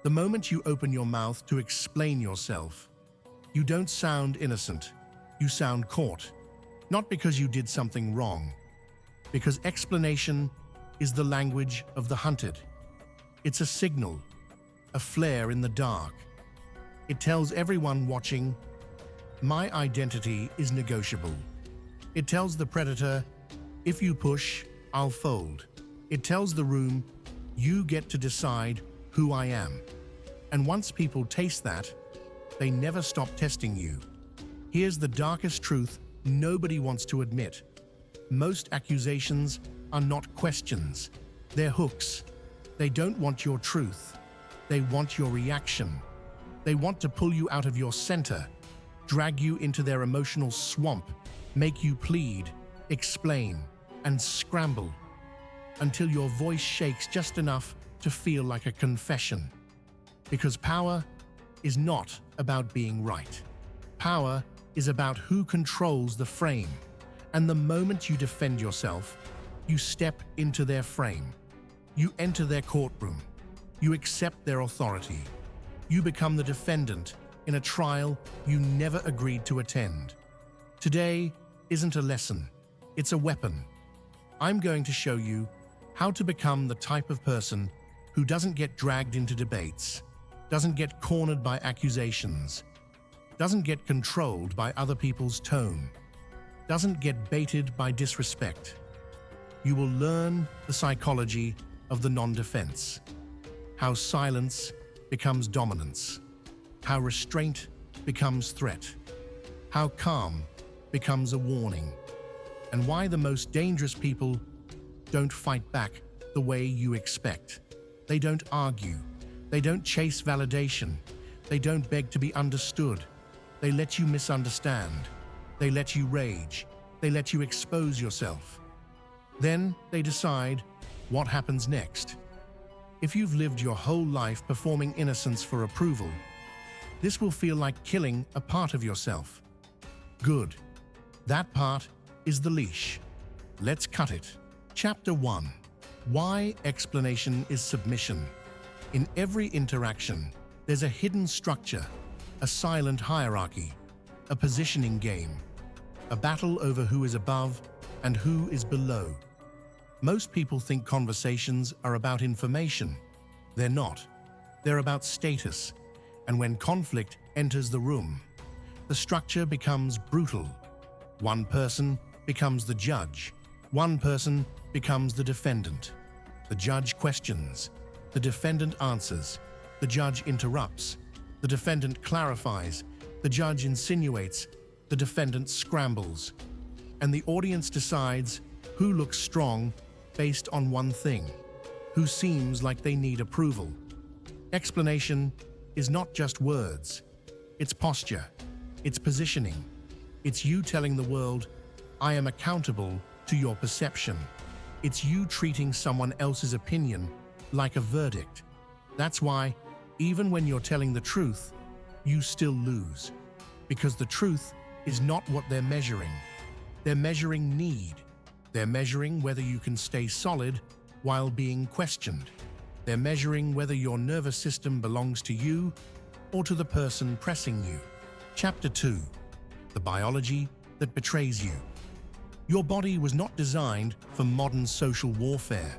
The moment you open your mouth to explain yourself, you don't sound innocent, you sound caught. Not because you did something wrong, because explanation is the language of the hunted. It's a signal, a flare in the dark. It tells everyone watching, my identity is negotiable. It tells the predator, if you push, I'll fold. It tells the room, you get to decide who I am. And once people taste that, they never stop testing you. Here's the darkest truth nobody wants to admit. Most accusations are not questions. They're hooks. They don't want your truth. They want your reaction. They want to pull you out of your center, drag you into their emotional swamp, make you plead, explain, and scramble until your voice shakes just enough to feel like a confession. Because power is not about being right. Power is about who controls the frame. And the moment you defend yourself, you step into their frame. You enter their courtroom. You accept their authority. You become the defendant in a trial you never agreed to attend. Today isn't a lesson, it's a weapon. I'm going to show you how to become the type of person who doesn't get dragged into debates, doesn't get cornered by accusations, doesn't get controlled by other people's tone, doesn't get baited by disrespect. You will learn the psychology of the non-defense, how silence becomes dominance, how restraint becomes threat, how calm becomes a warning, and why the most dangerous people don't fight back the way you expect. They don't argue. They don't chase validation. They don't beg to be understood. They let you misunderstand. They let you rage. They let you expose yourself. Then they decide what happens next. If you've lived your whole life performing innocence for approval, this will feel like killing a part of yourself. Good. That part is the leash. Let's cut it. Chapter 1. Why explanation is submission. In every interaction, there's a hidden structure, a silent hierarchy, a positioning game, a battle over who is above and who is below. Most people think conversations are about information. They're not. They're about status. And when conflict enters the room, the structure becomes brutal. One person becomes the judge. One person becomes the defendant. The judge questions. The defendant answers. The judge interrupts. The defendant clarifies. The judge insinuates. The defendant scrambles. And the audience decides who looks strong based on one thing, who seems like they need approval. Explanation is not just words. It's posture. It's positioning. It's you telling the world, I am accountable to your perception. It's you treating someone else's opinion like a verdict. That's why, even when you're telling the truth, you still lose. Because the truth is not what they're measuring. They're measuring need. They're measuring whether you can stay solid while being questioned. They're measuring whether your nervous system belongs to you or to the person pressing you. Chapter 2. The biology that betrays you. Your body was not designed for modern social warfare.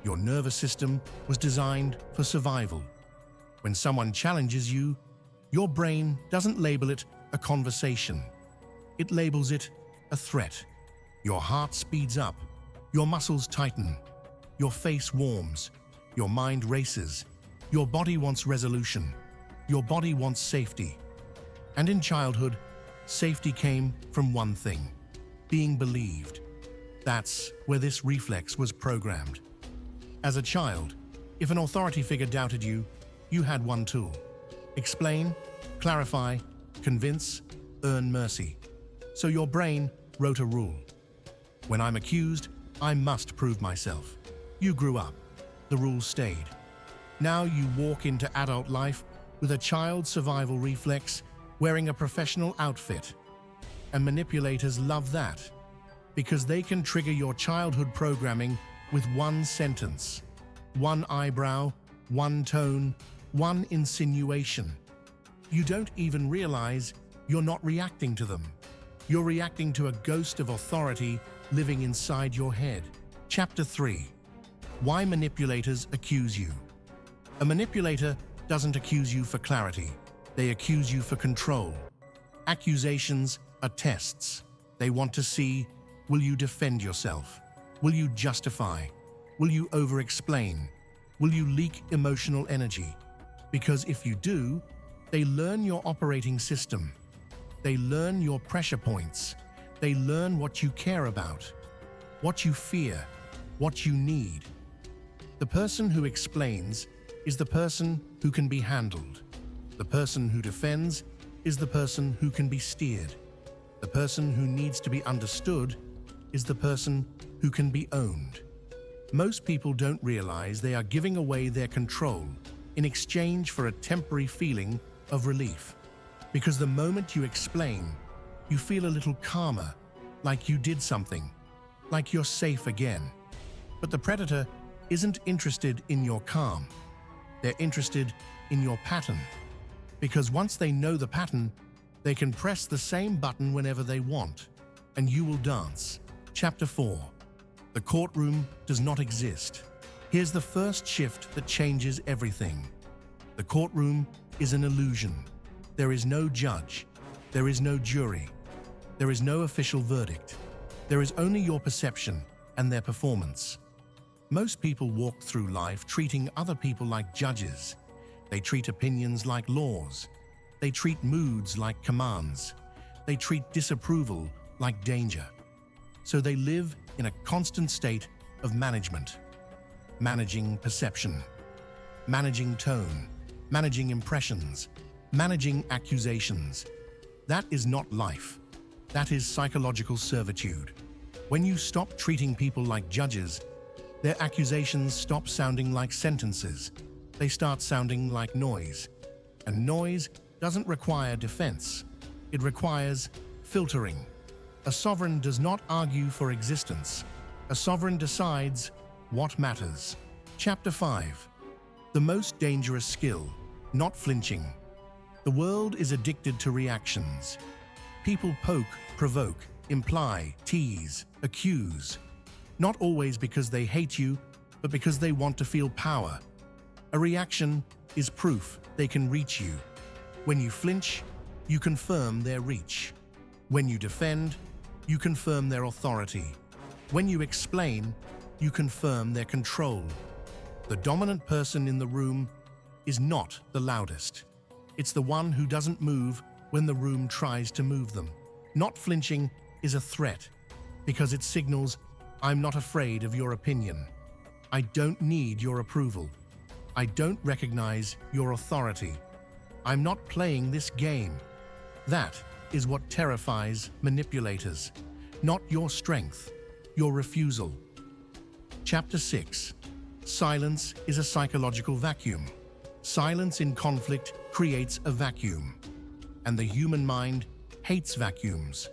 Your nervous system was designed for survival. When someone challenges you, your brain doesn't label it a conversation. It labels it a threat. Your heart speeds up, your muscles tighten, your face warms, your mind races, your body wants resolution, your body wants safety. And in childhood, safety came from one thing: being believed. That's where this reflex was programmed. As a child, if an authority figure doubted you, you had one tool: explain, clarify, convince, earn mercy. So your brain wrote a rule. When I'm accused, I must prove myself. You grew up. The rules stayed. Now you walk into adult life with a child survival reflex, wearing a professional outfit. And manipulators love that, because they can trigger your childhood programming with one sentence, one eyebrow, one tone, one insinuation. You don't even realize you're not reacting to them. You're reacting to a ghost of authority living inside your head. Chapter 3. Why manipulators accuse you. A manipulator doesn't accuse you for clarity. They accuse you for control. Accusations are tests. They want to see, will you defend yourself? Will you justify? Will you over-explain? Will you leak emotional energy? Because if you do, they learn your operating system. They learn your pressure points. They learn what you care about, what you fear, what you need. The person who explains is the person who can be handled. The person who defends is the person who can be steered. The person who needs to be understood is the person who can be owned. Most people don't realize they are giving away their control in exchange for a temporary feeling of relief. Because the moment you explain, you feel a little calmer, like you did something, like you're safe again. But the predator isn't interested in your calm. They're interested in your pattern. Because once they know the pattern, they can press the same button whenever they want, and you will dance. Chapter 4. The courtroom does not exist. Here's the first shift that changes everything. The courtroom is an illusion. There is no judge. There is no jury. There is no official verdict. There is only your perception and their performance. Most people walk through life treating other people like judges. They treat opinions like laws. They treat moods like commands. They treat disapproval like danger. So they live in a constant state of management. Managing perception, managing tone, managing impressions, managing accusations. That is not life. That is psychological servitude. When you stop treating people like judges, their accusations stop sounding like sentences. They start sounding like noise. And noise doesn't require defense. It requires filtering. A sovereign does not argue for existence. A sovereign decides what matters. Chapter 5. The most dangerous skill, not flinching. The world is addicted to reactions. People poke, provoke, imply, tease, accuse. Not always because they hate you, but because they want to feel power. A reaction is proof they can reach you. When you flinch, you confirm their reach. When you defend, you confirm their authority. When you explain, you confirm their control. The dominant person in the room is not the loudest. It's the one who doesn't move when the room tries to move them. Not flinching is a threat because it signals, I'm not afraid of your opinion. I don't need your approval. I don't recognize your authority. I'm not playing this game. That is what terrifies manipulators, not your strength, your refusal. Chapter 6. Silence is a psychological vacuum. Silence in conflict creates a vacuum, and the human mind hates vacuums.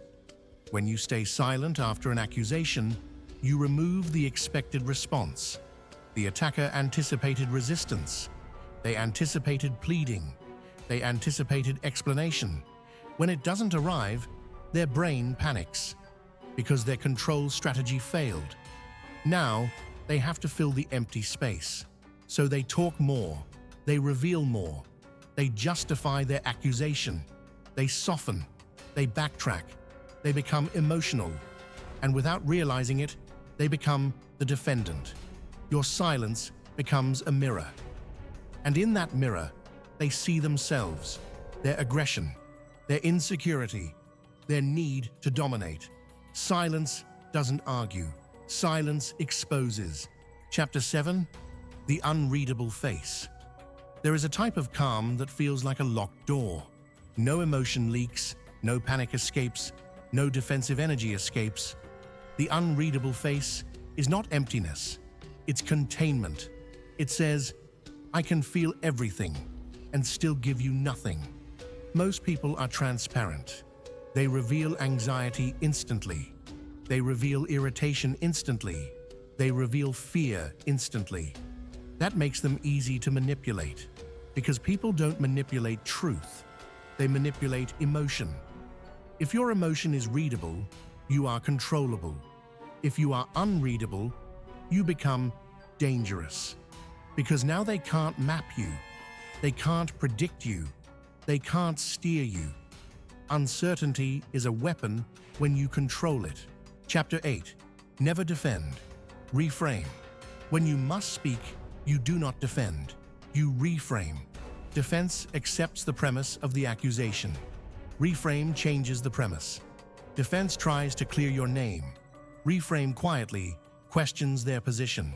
When you stay silent after an accusation, you remove the expected response. The attacker anticipated resistance. They anticipated pleading. They anticipated explanation. When it doesn't arrive, their brain panics because their control strategy failed. Now, they have to fill the empty space. So they talk more. They reveal more. They justify their accusation. They soften. They backtrack. They become emotional. And without realizing it, they become the defendant. Your silence becomes a mirror. And in that mirror, they see themselves, their aggression, their insecurity, their need to dominate. Silence doesn't argue. Silence exposes. Chapter 7. The unreadable face. There is a type of calm that feels like a locked door. No emotion leaks, no panic escapes, no defensive energy escapes. The unreadable face is not emptiness, it's containment. It says, I can feel everything and still give you nothing. Most people are transparent. They reveal anxiety instantly. They reveal irritation instantly. They reveal fear instantly. That makes them easy to manipulate Because people don't manipulate truth, they manipulate emotion. If your emotion is readable, you are controllable. If you are unreadable, you become dangerous. Because now they can't map you, they can't predict you, they can't steer you. Uncertainty is a weapon when you control it. Chapter 8. Never defend. Reframe. When you must speak, you do not defend. You reframe. Defense accepts the premise of the accusation. Reframe changes the premise. Defense tries to clear your name. Reframe quietly questions their position.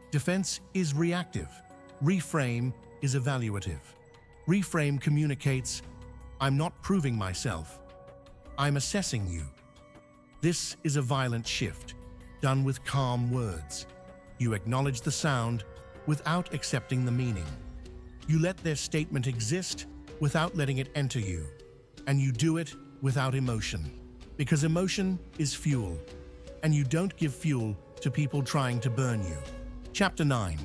Defense is reactive. Reframe is evaluative. Reframe communicates, I'm not proving myself. I'm assessing you. This is a violent shift, done with calm words. You acknowledge the sound without accepting the meaning. You let their statement exist without letting it enter you. And you do it without emotion. Because emotion is fuel, and you don't give fuel to people trying to burn you. Chapter 9.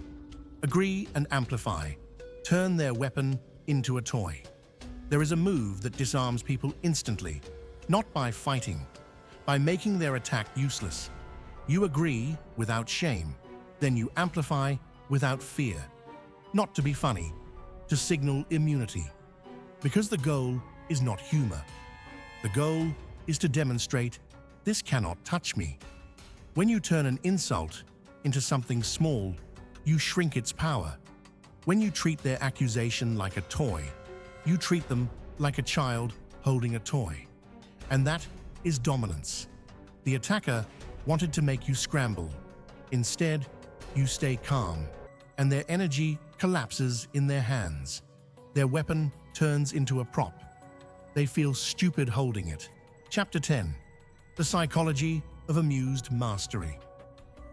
Agree and amplify. Turn their weapon into a toy. There is a move that disarms people instantly, not by fighting, by making their attack useless. You agree without shame, then you amplify without fear. Not to be funny, to signal immunity. Because the goal is not humor. The goal is to demonstrate, this cannot touch me. When you turn an insult into something small, you shrink its power. When you treat their accusation like a toy, you treat them like a child holding a toy. And that is dominance. The attacker wanted to make you scramble. Instead, you stay calm, and their energy collapses in their hands. Their weapon turns into a prop. They feel stupid holding it. Chapter 10. The psychology of amused mastery.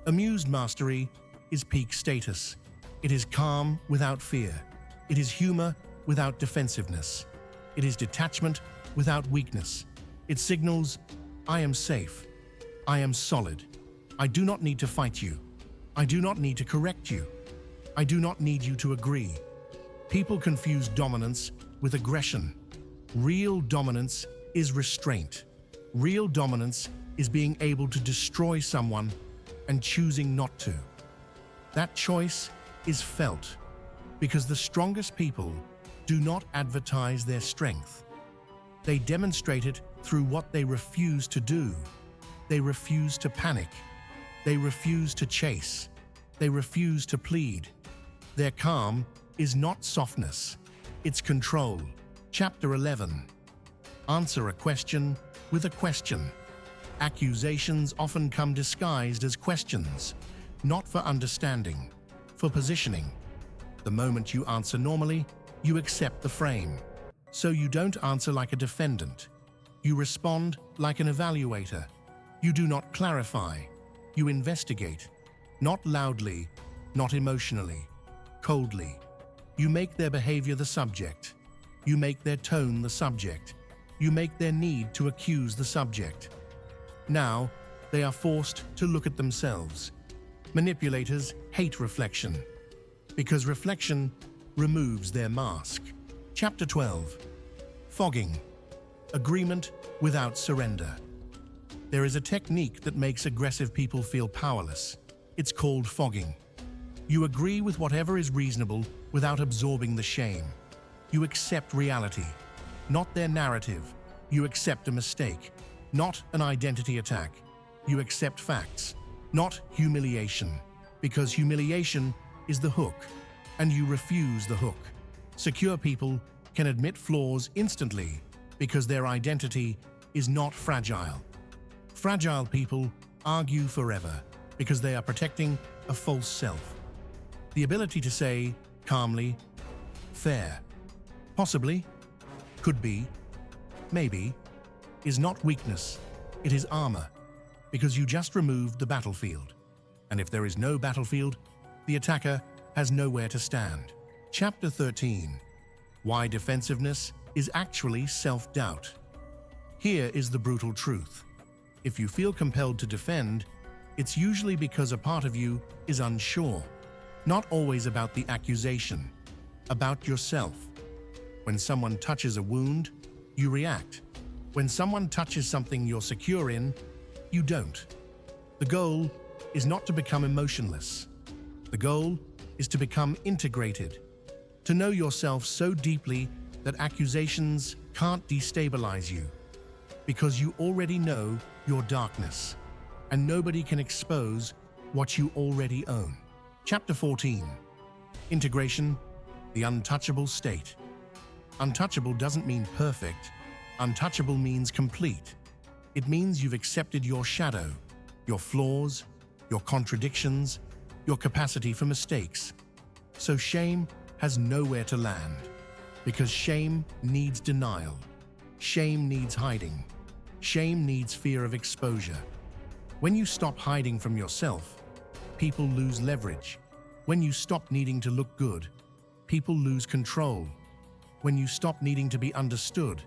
Amused mastery is peak status. It is calm without fear. It is humor without defensiveness. It is detachment without weakness. It signals, I am safe. I am solid. I do not need to fight you. I do not need to correct you. I do not need you to agree. People confuse dominance with aggression. Real dominance is restraint. Real dominance is being able to destroy someone and choosing not to. That choice is felt because the strongest people do not advertise their strength. They demonstrate it through what they refuse to do. They refuse to panic. They refuse to chase. They refuse to plead. Their calm is not softness, it's control. Chapter 11. Answer a question with a question. Accusations often come disguised as questions, not for understanding, for positioning. The moment you answer normally, you accept the frame. So you don't answer like a defendant. You respond like an evaluator. You do not clarify. You investigate. Not loudly, not emotionally, coldly. You make their behavior the subject. You make their tone the subject. You make their need to accuse the subject. Now, they are forced to look at themselves. Manipulators hate reflection, because reflection removes their mask. Chapter 12. Fogging. Agreement without surrender. There is a technique that makes aggressive people feel powerless. It's called fogging. You agree with whatever is reasonable without absorbing the shame. You accept reality, not their narrative. You accept a mistake, not an identity attack. You accept facts, not humiliation, because humiliation is the hook, and you refuse the hook. Secure people can admit flaws instantly because their identity is not fragile. Fragile people argue forever because they are protecting a false self. The ability to say calmly, fair, possibly, could be, maybe, is not weakness, it is armor, because you just removed the battlefield. And if there is no battlefield, the attacker has nowhere to stand. Chapter 13. Why defensiveness is actually self-doubt. Here is the brutal truth. If you feel compelled to defend, it's usually because a part of you is unsure. Not always about the accusation, about yourself. When someone touches a wound, you react. When someone touches something you're secure in, you don't. The goal is not to become emotionless. The goal is to become integrated, to know yourself so deeply that accusations can't destabilize you, because you already know your darkness, and nobody can expose what you already own. Chapter 14. Integration, the untouchable state. Untouchable doesn't mean perfect. Untouchable means complete. It means you've accepted your shadow, your flaws, your contradictions, your capacity for mistakes. So shame has nowhere to land, because shame needs denial. Shame needs hiding. Shame needs fear of exposure. When you stop hiding from yourself, people lose leverage. When you stop needing to look good, people lose control. When you stop needing to be understood,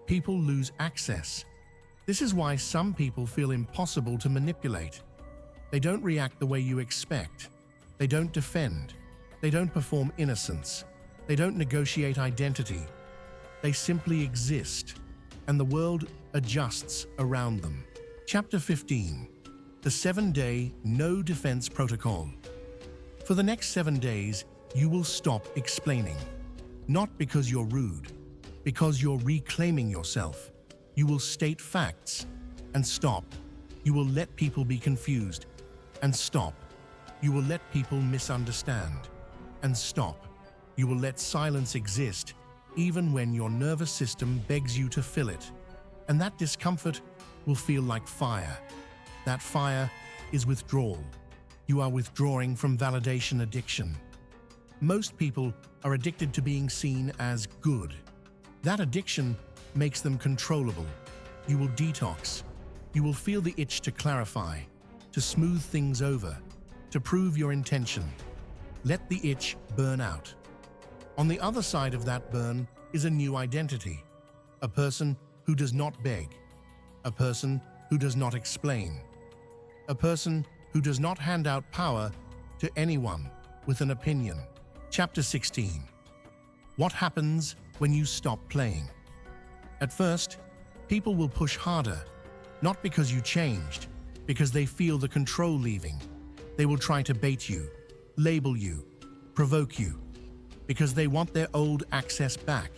people lose access. This is why some people feel impossible to manipulate. They don't react the way you expect. They don't defend. They don't perform innocence. They don't negotiate identity. They simply exist, and the world adjusts around them. Chapter 15. The 7-Day No Defense Protocol. For the next 7 days, you will stop explaining. Not because you're rude, because you're reclaiming yourself. You will state facts and stop. You will let people be confused and stop. You will let people misunderstand and stop. You will let silence exist even when your nervous system begs you to fill it. And that discomfort will feel like fire. That fire is withdrawal. You are withdrawing from validation addiction. Most people are addicted to being seen as good. That addiction makes them controllable. You will detox. You will feel the itch to clarify, to smooth things over, to prove your intention. Let the itch burn out. On the other side of that burn is a new identity, a person who does not beg, a person who does not explain, a person who does not hand out power to anyone with an opinion. Chapter 16. What happens when you stop playing? At first, people will push harder, not because you changed, because they feel the control leaving. They will try to bait you, label you, provoke you, because they want their old access back.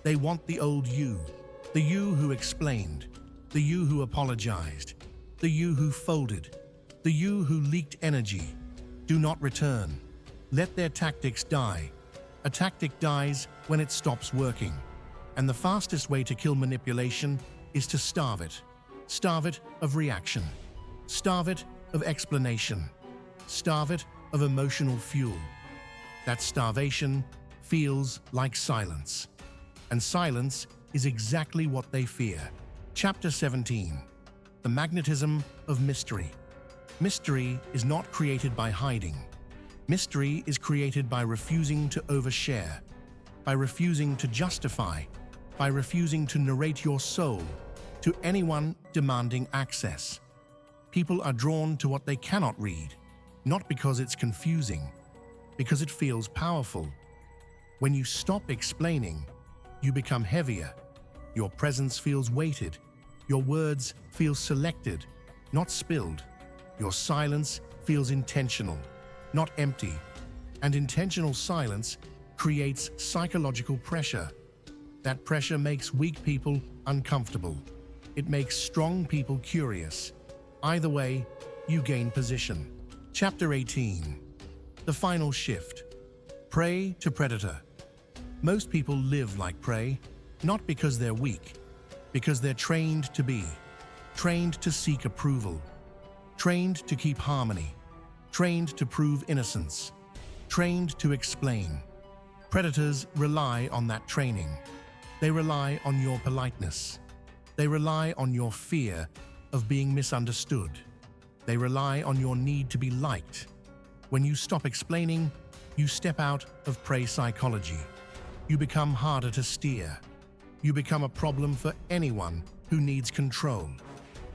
They want the old you, the you who explained, the you who apologized, the you who folded, the you who leaked energy. Do not return. Let their tactics die. A tactic dies when it stops working. And the fastest way to kill manipulation is to starve it. Starve it of reaction. Starve it of explanation. Starve it of emotional fuel. That starvation feels like silence. And silence is exactly what they fear. Chapter 17. The magnetism of mystery. Mystery is not created by hiding. Mystery is created by refusing to overshare, by refusing to justify, by refusing to narrate your soul to anyone demanding access. People are drawn to what they cannot read, not because it's confusing, because it feels powerful. When you stop explaining, you become heavier. Your presence feels weighted. Your words feel selected, not spilled. Your silence feels intentional, not empty. And intentional silence creates psychological pressure. That pressure makes weak people uncomfortable. It makes strong people curious. Either way, you gain position. Chapter 18. The final shift. Prey to predator. Most people live like prey, not because they're weak, because they're trained to be, trained to seek approval, trained to keep harmony, trained to prove innocence, trained to explain. Predators rely on that training. They rely on your politeness. They rely on your fear of being misunderstood. They rely on your need to be liked. When you stop explaining, you step out of prey psychology. You become harder to steer. You become a problem for anyone who needs control,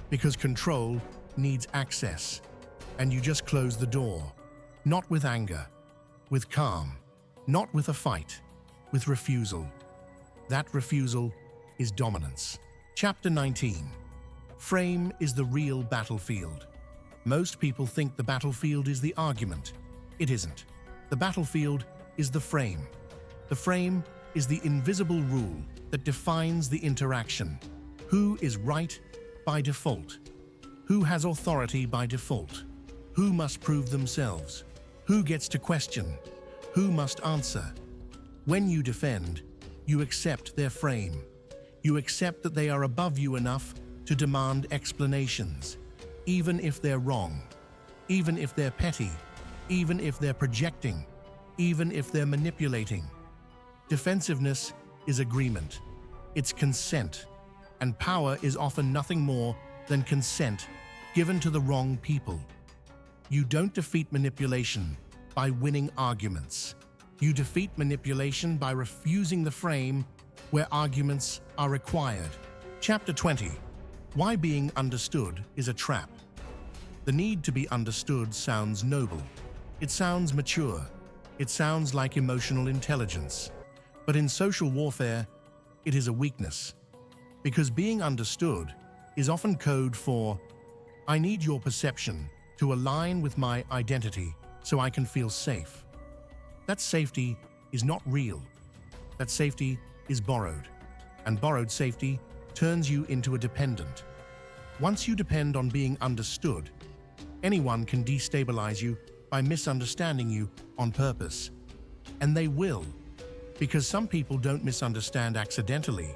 because control needs access. And you just close the door, not with anger, with calm. Not with a fight, with refusal. That refusal is dominance. Chapter 19. Frame is the real battlefield. Most people think the battlefield is the argument. It isn't. The battlefield is the frame. The frame is the invisible rule that defines the interaction. Who is right by default? Who has authority by default? Who must prove themselves? Who gets to question? Who must answer? When you defend, you accept their frame. You accept that they are above you enough to demand explanations, even if they're wrong, even if they're petty, even if they're projecting, even if they're manipulating. Defensiveness is agreement. It's consent, and power is often nothing more than consent given to the wrong people. You don't defeat manipulation by winning arguments. You defeat manipulation by refusing the frame where arguments are required. Chapter 20. Why being understood is a trap. The need to be understood sounds noble. It sounds mature. It sounds like emotional intelligence. But in social warfare, it is a weakness. Because being understood is often code for, I need your perception to align with my identity so I can feel safe. That safety is not real. That safety is borrowed. And borrowed safety turns you into a dependent. Once you depend on being understood, anyone can destabilize you by misunderstanding you on purpose. And they will, because some people don't misunderstand accidentally.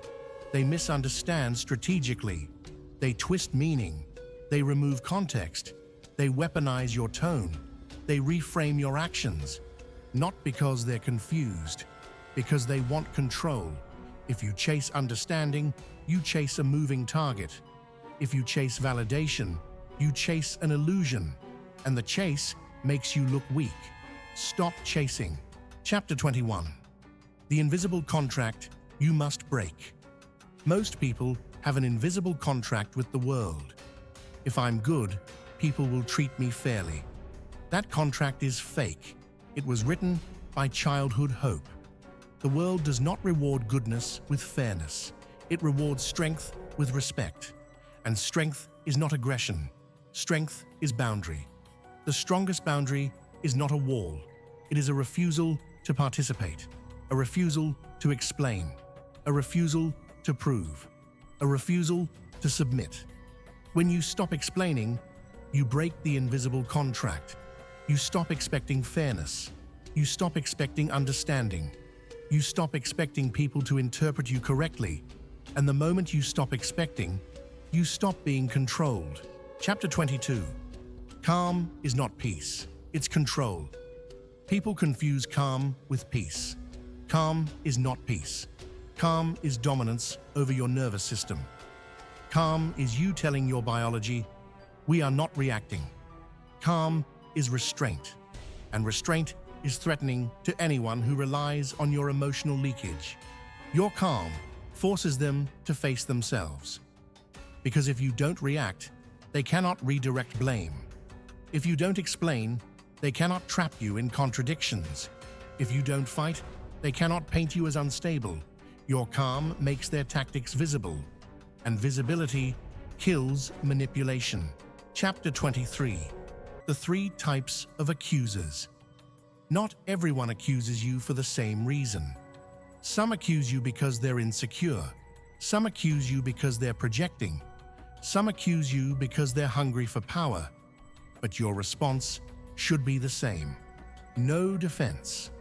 They misunderstand strategically. They twist meaning. They remove context. They weaponize your tone. They reframe your actions. Not because they're confused, because they want control. If you chase understanding, you chase a moving target. If you chase validation, you chase an illusion. And the chase makes you look weak. Stop chasing. Chapter 21. The invisible contract you must break. Most people have an invisible contract with the world. If I'm good, people will treat me fairly. That contract is fake. It was written by childhood hope. The world does not reward goodness with fairness. It rewards strength with respect. And strength is not aggression. Strength is boundary. The strongest boundary is not a wall. It is a refusal to participate, a refusal to explain, a refusal to prove, a refusal to submit. When you stop explaining, you break the invisible contract. You stop expecting fairness. You stop expecting understanding. You stop expecting people to interpret you correctly. And the moment you stop expecting, you stop being controlled. Chapter 22. Calm is not peace, it's control. People confuse calm with peace. Calm is not peace. Calm is dominance over your nervous system. Calm is you telling your biology, we are not reacting. Calm is restraint, and restraint is threatening to anyone who relies on your emotional leakage. Your calm forces them to face themselves. Because if you don't react, they cannot redirect blame. If you don't explain, they cannot trap you in contradictions. If you don't fight, they cannot paint you as unstable. Your calm makes their tactics visible, and visibility kills manipulation. Chapter 23. The 3 types of accusers. Not everyone accuses you for the same reason. Some accuse you because they're insecure. Some accuse you because they're projecting. Some accuse you because they're hungry for power. But your response should be the same. No defense,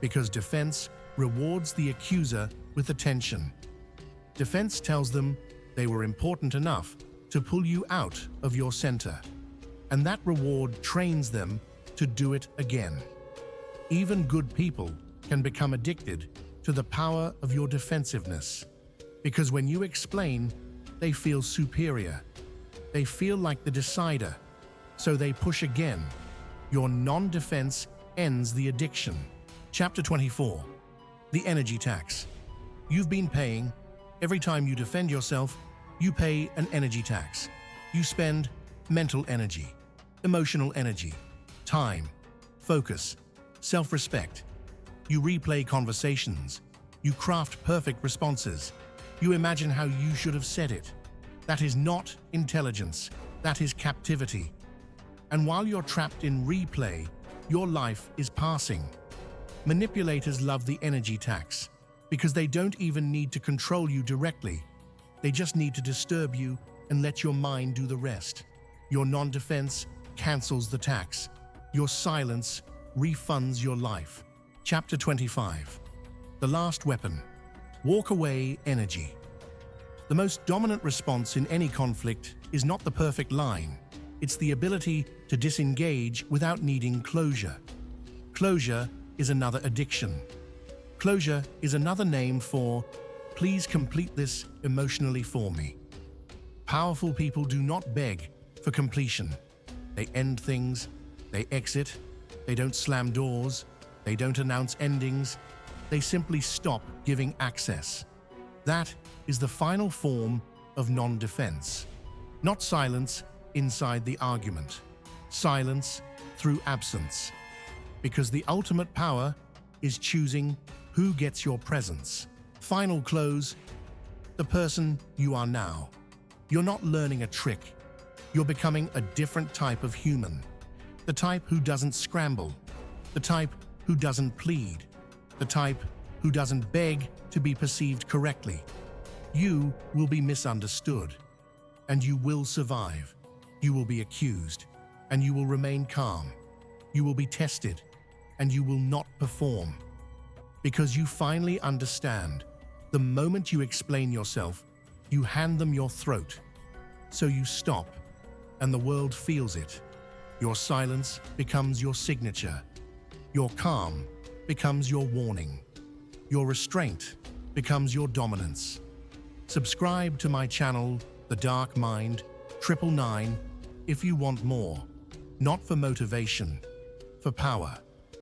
because defense rewards the accuser with attention. Defense tells them they were important enough to pull you out of your center, and that reward trains them to do it again. Even good people can become addicted to the power of your defensiveness, because when you explain, they feel superior. They feel like the decider, so they push again. Your non-defense ends the addiction. Chapter 24. The energy tax. You've been paying. Every time you defend yourself, you pay an energy tax. You spend mental energy, emotional energy, time, focus, self-respect. You replay conversations. You craft perfect responses. You imagine how you should have said it. That is not intelligence. That is captivity. And while you're trapped in replay, your life is passing. Manipulators love the energy tax because they don't even need to control you directly. They just need to disturb you and let your mind do the rest. Your non-defense cancels the tax. Your silence refunds your life. Chapter 25. The last weapon. Walk away energy. The most dominant response in any conflict is not the perfect line. It's the ability to disengage without needing closure. Closure is another addiction. Closure is another name for, please complete this emotionally for me. Powerful people do not beg for completion. They end things, they exit, they don't slam doors, they don't announce endings, they simply stop giving access. That is the final form of non-defense. Not silence inside the argument. Silence through absence. Because the ultimate power is choosing who gets your presence. Final close. The person you are now. You're not learning a trick. You're becoming a different type of human. The type who doesn't scramble. The type who doesn't plead. The type who doesn't beg to be perceived correctly. You will be misunderstood, and you will survive. You will be accused, and you will remain calm. You will be tested, and you will not perform. Because you finally understand, the moment you explain yourself, you hand them your throat. So you stop, and the world feels it. Your silence becomes your signature. Your calm becomes your warning. Your restraint becomes your dominance. Subscribe to my channel, The Dark Mind, 999, if you want more. Not for motivation, for power.